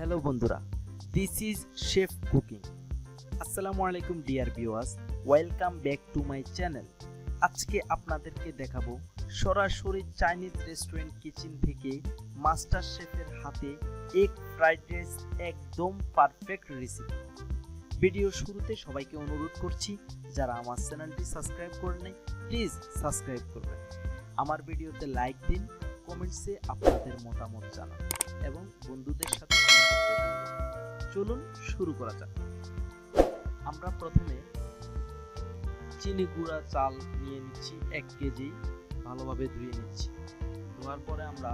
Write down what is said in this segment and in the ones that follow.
Hello বন্ধুরা, this is chef cooking. আসসালামু আলাইকুম dear viewers, welcome back to my channel. আজকে আপনাদেরকে দেখাবো সরাসরি চাইনিজ রেস্টুরেন্ট কিচেন থেকে মাস্টার শেফের হাতে এগ ফ্রাইড রাইস একদম পারফেক্ট রেসিপি। ভিডিও শুরুতে সবাইকে অনুরোধ করছি, যারা আমার চ্যানেলটি সাবস্ক্রাইব করে নেই প্লিজ সাবস্ক্রাইব করবেন। আমার ভিডিওতে লাইক দিন, কমেন্টসে আপনাদের মতামত জানান এবং বন্ধুদের সাথে চলুন শুরু করা যাক। আমরা প্রথমে চিনি গুঁড়া চাল নিয়ে নিচ্ছি 1 কেজি, ভালোভাবে ধুয়ে নিচ্ছি। ধোয়ার পরে আমরা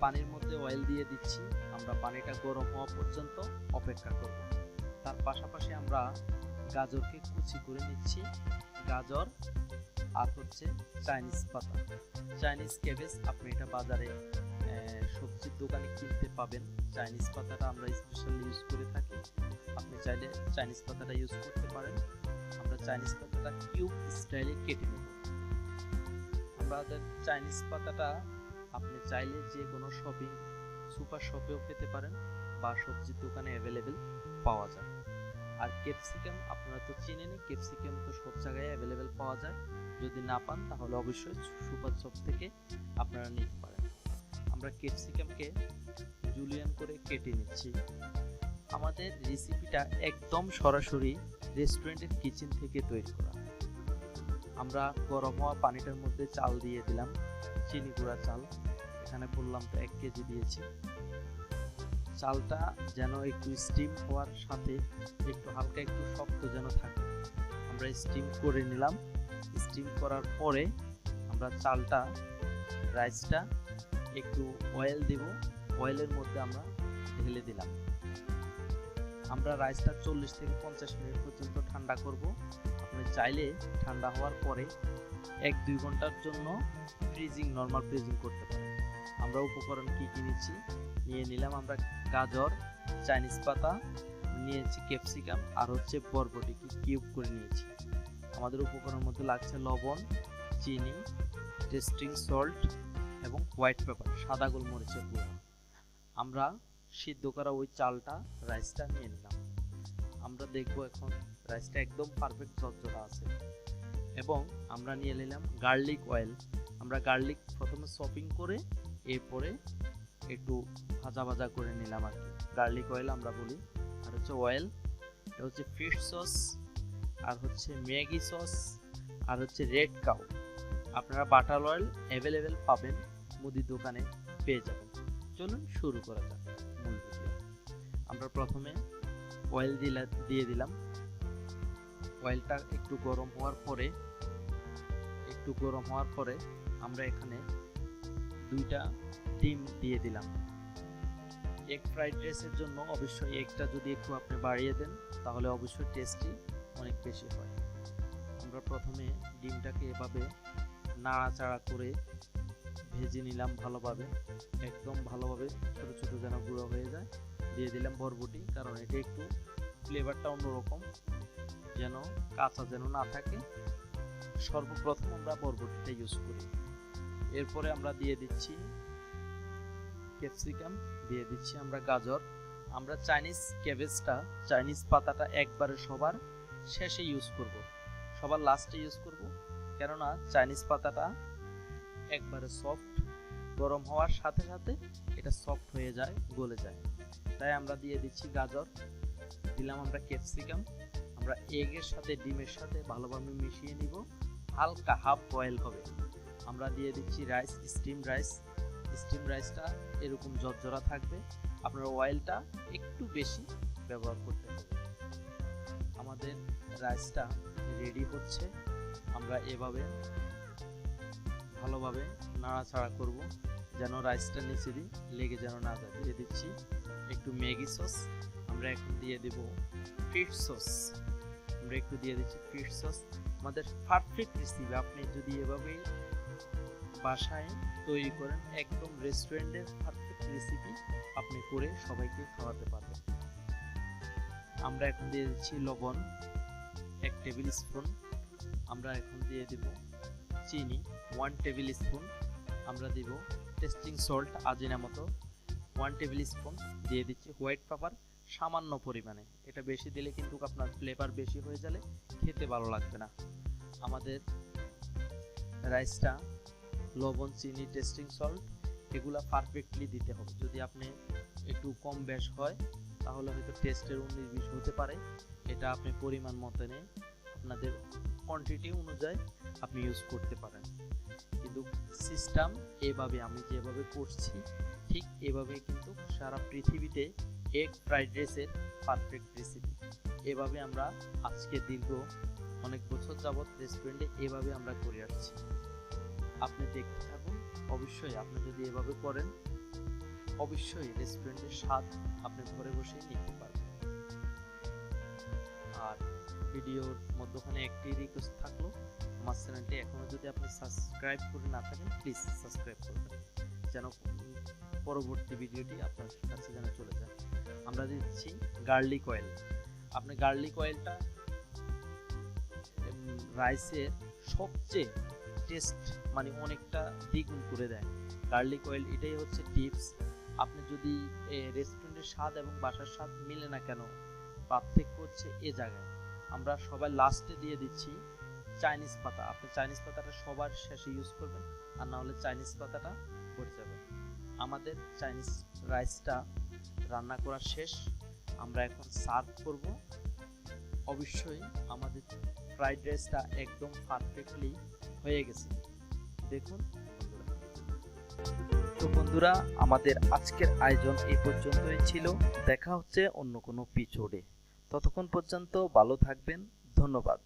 পানির মধ্যে অয়েল দিয়ে দিচ্ছি। আমরা পানিটা গরম হওয়া পর্যন্ত অপেক্ষা করব। তার পাশাপাশি আমরা গাজরকে কুচি করে নিচ্ছি। গাজর আর হচ্ছে চাইনিজ পাতা, চাইনিজ ক্যাবেজ। আপনি এটা বাজারে সবজির দোকানে কিনতে পাবেন। চাইনিজ পাতাটা আমরা স্পেশালি ইউজ করে থাকি, আপনি চাইলে চাইনিজ পাতাটা ইউজ করতে পারেন। আমরা চাইনিজ পাতাটা কিউব স্টাইলে কেটে নেব। আমাদের চাইনিজ পাতাটা আপনি চাইলে যে কোনো শপিং সুপার শপেও পেতে পারেন বা সবজির দোকানে অ্যাভেলেবেল পাওয়া যায়। আর ক্যাপসিকাম আপনারা তো চিনেনই, ক্যাপসিকাম তো সব জায়গায় অ্যাভেলেবেল পাওয়া যায়। যদি না পান তাহলে অবশ্যই সুপার শপ থেকে আপনারা নিতে পারেন। আমরা ক্যাপসিকামকে জুলিয়ান করে কেটে নিচ্ছি। আমাদের রেসিপিটা একদম সরাসরি রেস্টুরেন্টের কিচেন থেকে তৈরি করা। আমরা গরম হওয়া পানিটার মধ্যে চাল দিয়ে দিলাম, চিনি গুঁড়া চাল। এখানে বললাম তো 1 কেজি দিয়েছি। চালটা যেন একটু স্টিম হওয়ার সাথে একটু হালকা একটু শক্ত যেন থাকে, আমরা স্টিম করে নিলাম। স্টিম করার পরে আমরা চালটা রাইসটা একটু অয়েল দেব, অয়েলের মধ্যে আমরা ঢেলে দিলাম। আমরা রাইসটা 40 থেকে 50 মিনিট পর্যন্ত ঠান্ডা করব। আপনি চাইলে ঠান্ডা হওয়ার পরে 1-2 ঘন্টার জন্য নর্মাল ফ্রিজিং করতে পারেন। আমরা উপকরণ কি কি নিচ্ছি নিয়ে নিলাম। আমরা গাজর, চাইনিজ পাতা নিয়েছি, ক্যাপসিকাম আর হচ্ছে বরবটি কিউব করে নিয়েছি। আমাদের উপকরণের মধ্যে লাগছে লবণ, চিনি, টেস্টিং সল্ট এবং হোয়াইট পেপার, সাদা গোলমরিচের গুঁড়া। আমরা সিদ্ধ করা ওই চালটা রাইসটা নিয়ে নিলাম। আমরা দেখব এখন রাইসটা একদম পারফেক্ট ঝরঝরা আছে। এবং আমরা নিয়ে নিলাম গার্লিক অয়েল। আমরা গার্লিক প্রথমে চপিং করে এরপরে একটু ভাজা ভাজা করে নিলাম আর কি, গার্লিক অয়েল আমরা বলি। আর হচ্ছে অয়েল, এটা হচ্ছে ফিশ সস, আর হচ্ছে ম্যাগি সস, আর হচ্ছে রেড কাউ। আপনারা বাটার অয়েল অ্যাভেলেবেল পাবেন, মুদির দোকানে পেয়ে যাবেন। চলুন শুরু করা যাক মূল ভিডিও। আমরা প্রথমে অয়েল দিয়ে দিলাম। অয়েলটা একটু গরম হওয়ার পরে আমরা এখানে 2টা ডিম দিয়ে দিলাম। এগ ফ্রাইড রাইসের জন্য অবশ্যই এগটা যদি একটু আপনি বাড়িয়ে দেন তাহলে অবশ্যই টেস্টি অনেক বেশি হয়। আমরা প্রথমে ডিমটাকে এভাবে নাড়াচাড়া করে ভেজে নিলাম ভালোভাবে, একদম ভালোভাবে ছোট ছোট যেন গুঁড়ো হয়ে যায়। দিয়ে দিলাম বরবটি, কারণ এটা একটু ফ্লেভারটা অন্যরকম, যেন কাঁচা যেন না থাকে। সর্বপ্রথম আমরা বরবটিটা ইউজ করি। এরপরে আমরা দিয়ে দিচ্ছি ক্যাপসিকাম, দিয়ে দিচ্ছি আমরা গাজর। আমরা চাইনিজ ক্যাবেজটা, চাইনিজ পাতাটা একবারে সবার শেষে ইউজ করব, সবার লাস্টে ইউজ করব, কেননা চাইনিজ পাতাটা একবারে সফট, গরম হওয়ার সাথে সাথে এটা সফট হয়ে যায়, গলে যায়। তাই আমরা দিয়ে দিচ্ছি গাজর, দিলাম আমরা ক্যাপসিকাম। আমরা এগের সাথে ডিমের সাথে ভালোভাবে মিশিয়ে নিব, হালকা হাফ বয়েল হবে। আমরা দিয়ে দিচ্ছি রাইস, স্টিম রাইসটা এরকম ঝরঝরা থাকবে। আপনার অয়েলটা একটু বেশি ব্যবহার করতে হবে। আমাদের রাইসটা রেডি হচ্ছে। আমরা এভাবে ভালোভাবে নাড়াচাড়া করব যেন রাইসটা নিচে লেগে যেন না যায়। দিয়ে দিচ্ছি একটু ম্যাগি সস। আমরা এখন দিয়ে দেব ফিশ সস। আমাদের পারফেক্ট রেসিপি। আপনি যদি এভাবে বাসায় তৈরি করেন, একদম রেস্টুরেন্টের পারফেক্ট রেসিপি আপনি করে সবাইকে খাওয়াতে পারবেন। আমরা এখন দিয়ে দিচ্ছি লবণ 1 টেবিল স্পুন। আমরা এখন দিয়ে দেব চিনি 1 টেবিল স্পুন। আমরা দেব টেস্টিং সল্ট আজিনামতো 1 টেবিল স্পুন দিয়ে দিচ্ছি হোয়াইট পেপার সামান্য পরিমাণে, এটা বেশি দিলে কিন্তু আপনার ফ্লেভার বেশি হয়ে গেলে খেতে ভালো লাগবে না। আমাদের রাইসটা লবণ, চিনি, টেস্টিং সল্ট এগুলা পারফেক্টলি দিতে হবে। যদি আপনি একটু কম বেশ হয় তাহলে হয়তো টেস্টের 19-20 হতে পারে। এটা আপনি পরিমাণ মতো নিয়ে আপনাদের কোয়ান্টিটি অনুযায়ী আপনি ইউজ করতে পারেন। কিন্তু সিস্টেম এভাবে, আমি যেভাবে করছি ঠিক এভাবে কিন্তু সারা পৃথিবীতে এগ ফ্রাইড রাইসের পারফেক্ট রেসিপি। এভাবে আমরা আজকে দীর্ঘ অনেক বছর যাবৎ রেস্টুরেন্টে এভাবে আমরা করে আসছি। আপনি দেখতে থাকুন, অবশ্যই আপনি যদি এভাবে করেন অবশ্যই রেস্টুরেন্টের স্বাদ আপনি ঘরে বসে নিতে পারবেন। আর ভিডিওর মধ্যখানে একটি রিকোয়েস্ট থাকলো, আমার চ্যানেলটি এখনো যদি আপনি সাবস্ক্রাইব করে না থাকেন প্লিজ সাবস্ক্রাইব করবেন, যেন পরবর্তী ভিডিওটি আপনার কাছে যেন চলে যায়। আমরা দিচ্ছি গার্লিক অয়েল। আপনি গার্লিক অয়েলটা রাইসের সবচেয়ে টেস্ট মানে অনেকটা দ্বিগুণ করে দেয়। গার্লিক অয়েল এটাই হচ্ছে টিপস। আপনি যদি রেস্টুরেন্টের স্বাদ এবং বাসার স্বাদ মিলে না কেন, পার্থক্য হচ্ছে এ জায়গায়। আমরা সবাই লাস্টে দিয়ে দিচ্ছি চাইনিজ পাতা। আপনি চাইনিজ পাতাটা সবার শেষে ইউজ করবেন, আর না হলে চাইনিজ পাতাটা পড়ে যাবে। আমাদের চাইনিজ রাইসটা রান্না করা শেষ, আমরা এখন সার্ভ করব। অবশ্যই আমাদের ফ্রাইড রাইসটা একদম পারফেক্টলি হয়ে গেছে, দেখুন বন্ধুরা। তো বন্ধুরা, আমাদের আজকের আয়োজন এই পর্যন্তই ছিল। দেখা হচ্ছে অন্য কোনো এপিসোডে। ততক্ষণ পর্যন্ত ভালো থাকবেন, ধন্যবাদ।